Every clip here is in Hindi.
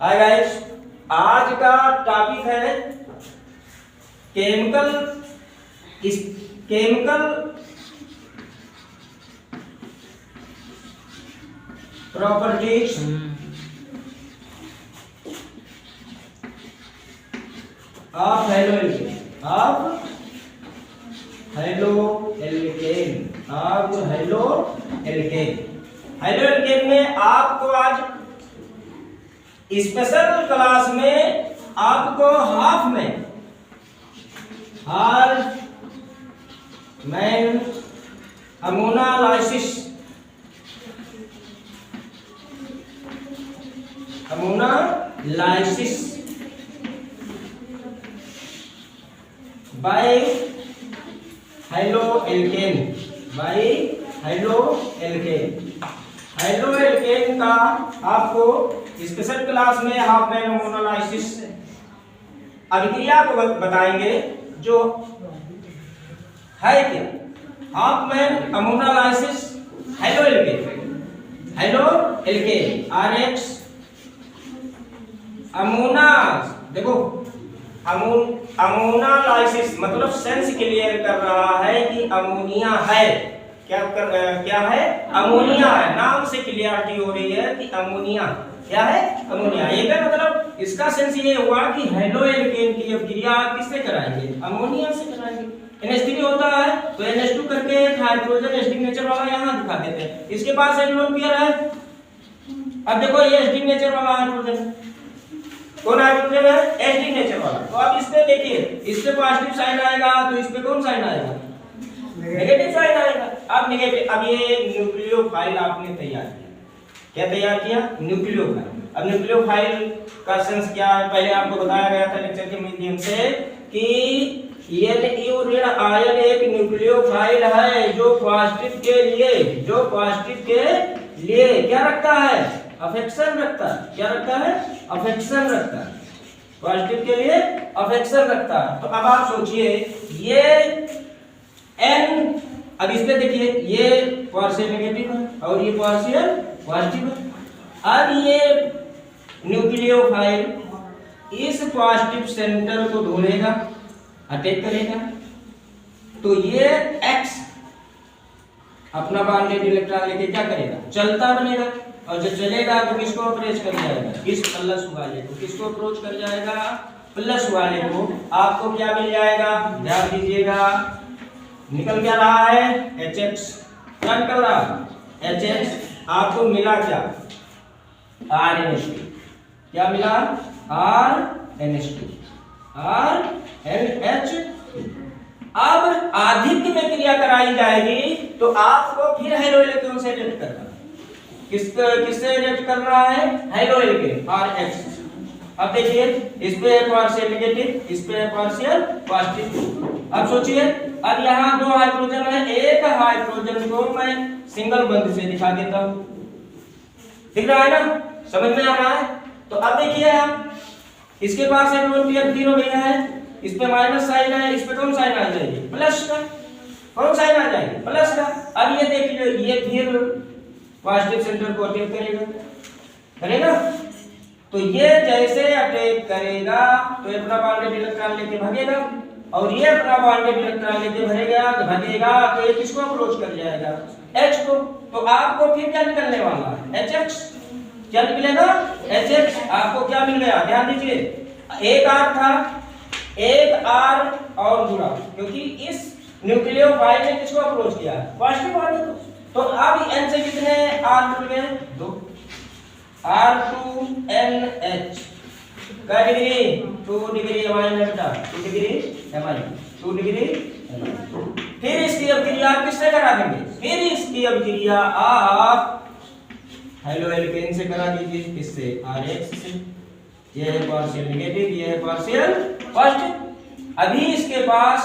हाय गाइस, आज का टॉपिक है chemical properties of halo alkane में आपको आज स्पेशल क्लास में आपको Hofmann ammonolysis by halo alkane का आपको स्पेशल क्लास में हाफ मैन अमोनालाइसिस अभिक्रिया को बताएंगे जो है क्या Hofmann ammonolysis halo alkane RX ammonia. देखो अमोनालाइसिस मतलब सेंस क्लियर कर रहा है कि अमोनिया है। क्या है? अमोनिया है। नाम से क्लियरिटी हो रही है कि अमोनिया क्या है? अमोनिया। ये क्या मतलब इसका सेंस ये हुआ कि हेलो एल्केन की अभिक्रिया किससे कराएंगे? अमोनिया से कराएंगे। NH3 होता है तो NH2 करके एक हाइड्रोजन सिग्नेचर वाला यहाँ दिखा देते हैं। इसके पास एक लोन पेयर है। अब देखो ये एसिडिक नेचर वाला हाइड्रोजन, कौन हाइड्रोजन है? एसिडिक नेचर वाला। तो अब इस पे देखिए, इस पे पॉजिटिव साइन आएगा तो इस पे कौन साइन आएगा? नेगेटिव साइन आएगा। अब नेगेटिव, अब ये न्यूक्लियोफाइल आपने तैयार किया। क्या तैयार किया? न्यूक्लियोफाइल। अब न्यूक्लियोफाइल का सेंस क्या है? पहले आपको बताया गया था लेक्चर के माध्यम से कि NU ऋण आयन एक न्यूक्लियोफाइल है जो पॉजिटिव के लिए क्या रखता है? अफेक्शन रखता है। क्या रखता है? अफेक्शन रखता है। पॉजिटिव के लिए अफेक्शन रखता है। तो अब आप सोचिए ये N, अब इस पे देखिए ये पार्शियल नेगेटिव है और ये पार्शियल पॉजिटिव है। अब ये न्यूक्लियोफाइल इस पॉजिटिव सेंटर को ढूंढेगा, अटैक करेगा, तो ये X अपना बॉन्डेड इलेक्ट्रॉन लेके क्या करेगा? चलता बनेगा। और जब चलेगा तो किसको अप्रोच कर जाएगा? किस प्लस वाले को? किसको अप्रोच कर जाएगा? प्लस वाले को। आपको क्या मिल जाएगा? ध्यान दीजिएगा, निकल क्या रहा है? HX। क्या निकल रहा है? HX। आपको मिला क्या? RNH2। क्या मिला? RNH2। अब आधिक्य में क्रिया कराई जाएगी तो आपको फिर हेलो एल्केन से रिएक्ट करना है। किससे रिएक्ट कर रहा है? Halo alkane RH। अब देखिए इस पे पार्शियल नेगेटिव, इस पे पार्शियल पॉजिटिव। अब सोचिए, अब यहाँ दो हाइड्रोजन है, एक हाइड्रोजन को मैं सिंगल बंद से दिखा देता हूं। दिख रहा है ना? समझ में आ रहा है? तो अब देखिए आप, इसके पास एक लोन पेयर फिर हो गया है, इस पे माइनस साइन है, इस पे कौन साइन आ जाएगी? प्लस का। कौन साइन आ जाएगी? प्लस का। अब ये देख लो, ये फिर पॉजिटिव सेंटर को अटैक करेगा। तो ये जैसे अटैक करेगा तो ये अपना बॉन्डेड इलेक्ट्रॉन लेके भागेगा और ये अपना बॉन्डेड इलेक्ट्रॉन लेके भागेगा तो ये किसको अप्रोच कर जाएगा? H को। तो आपको फिर क्या निकलने वाला है? HX। क्या निकलेगा? HX। आपको क्या मिल गया? ध्यान दीजिए, एक R था, एक R और जुड़ा, क्योंकि इस न्यूक्लियोफाइल ने किसको अप्रोच किया? पॉजिटिव वाले को। तो अब N से कितने R जुड़ गए? 2। R2NH का डिग्री 2 डिग्री एमाइन है बेटा, 2 डिग्री एमाइन। फिर इसकी अभिक्रिया किससे करा देंगे? फिर इसकी अभिक्रिया आप हेलो एल्केन से करा दीजिए। किससे? RH से। ये है पार्शियल नेगेटिव, ये है पार्शियल पॉजिटिव। अभी इसके पास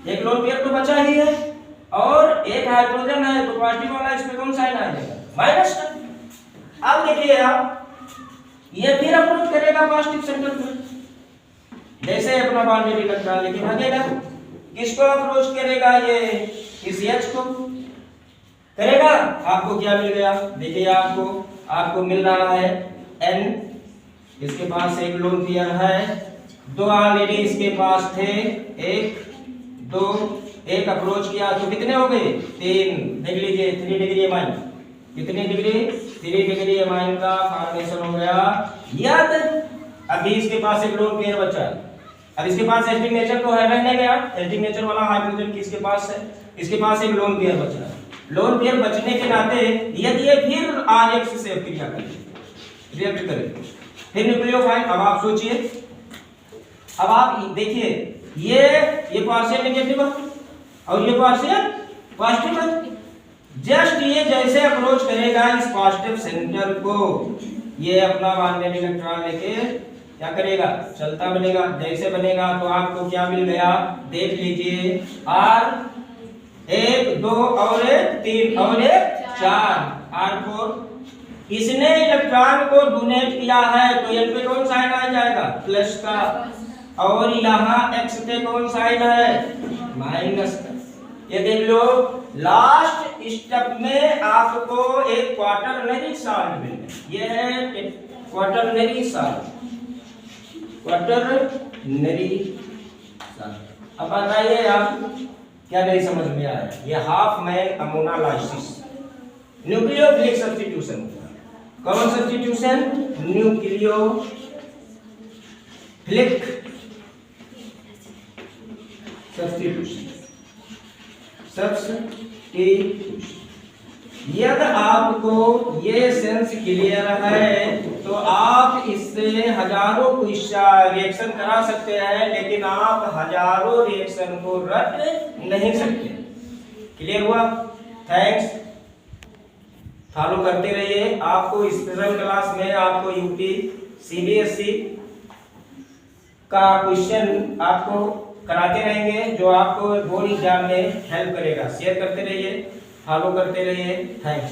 एक लोन पेयर तो बचा ही है और एक हाइड्रोजन है, तो पॉजिटिव वाला इस पे कौन साइन आ जाएगा? माइनस का। अब देखिए आप, ये फिर अप्रोच करेगा पॉजिटिव सेंटर पे, जैसे अपना बॉन्डेड इलेक्ट्रॉन लेके भागेगा। किसको अप्रोच करेगा? ये इस H को करेगा। आपको क्या मिल गया? देखिए आपको मिल रहा है N इसके पास एक लोन पेयर है, 2 ऑलरेडी इसके पास थे, 1 2 एक अप्रोच किया तो कितने हो गए 3। देख लीजिए 3 डिग्री एमाइन, कितनी डिग्री 3 डिग्री एमाइन का फॉर्मेशन हो गया। यदि अभी इसके पास एक लोन पेयर बचा है, अब इसके पास एसिडिक नेचर तो है नहीं गया, एसिडिक नेचर वाला हाइड्रोजन किसके पास है, इसके पास एक लोन पेयर बचा है। लोन पेयर बचने के नाते यदि ये फिर RH से क्रिया करें, रिएक्ट करें, फिर न्यूक्लियोफाइल। अब आप सोचिए, अब आप देखिए ये पार्शियल नेगेटिव है और ये पार्शियल पॉजिटिव है। जस्ट ये जैसे अप्रोच करेगा इस पॉजिटिव सेंटर को, ये अपना मैग्नेटिक इलेक्ट्रॉन लेके क्या करेगा, चलता बनेगा। जैसे बनेगा तो आपको क्या मिल गया, देख लीजिए R 1 2 और 3 और 4 R4। इसने इलेक्ट्रॉन को डोनेट किया है तो एन पे कौन साइन आ जाएगा, प्लस का, और यहाँ x पे कौन साइन है, माइनस का। ये देख लो लास्ट स्टेप में आपको एक क्वार्टरनरी सॉल्ट मिल गया, ये है क्वार्टरनरी सॉल्ट, क्वार्टरनरी सॉल्ट। अब बताइए आप क्या नहीं समझ में आया, ये हाफ मैन अमोनालाइसिस, न्यूक्लियोफिलिक सब्स्टिट्यूशन। कौन सब्स्टिट्यूशन, न्यूक्लियोफिलिक सब्स्टिट्यूशन, सब्स्टिट्यूशन। यदि आपको ये सेंस क्लियर है तो आप इससे हजारों रिएक्शन करा सकते हैं, लेकिन आप हजारों रिएक्शन को रट नहीं सकते। क्लियर हुआ? थैंक्स, फॉलो करते रहिए। आपको स्पेशल क्लास में आपको यूपी CBSE का क्वेश्चन आपको कराते रहेंगे, जो आपको बोर्ड एग्जाम में हेल्प करेगा। शेयर करते रहिए, फॉलो करते रहिए। थैंक्स।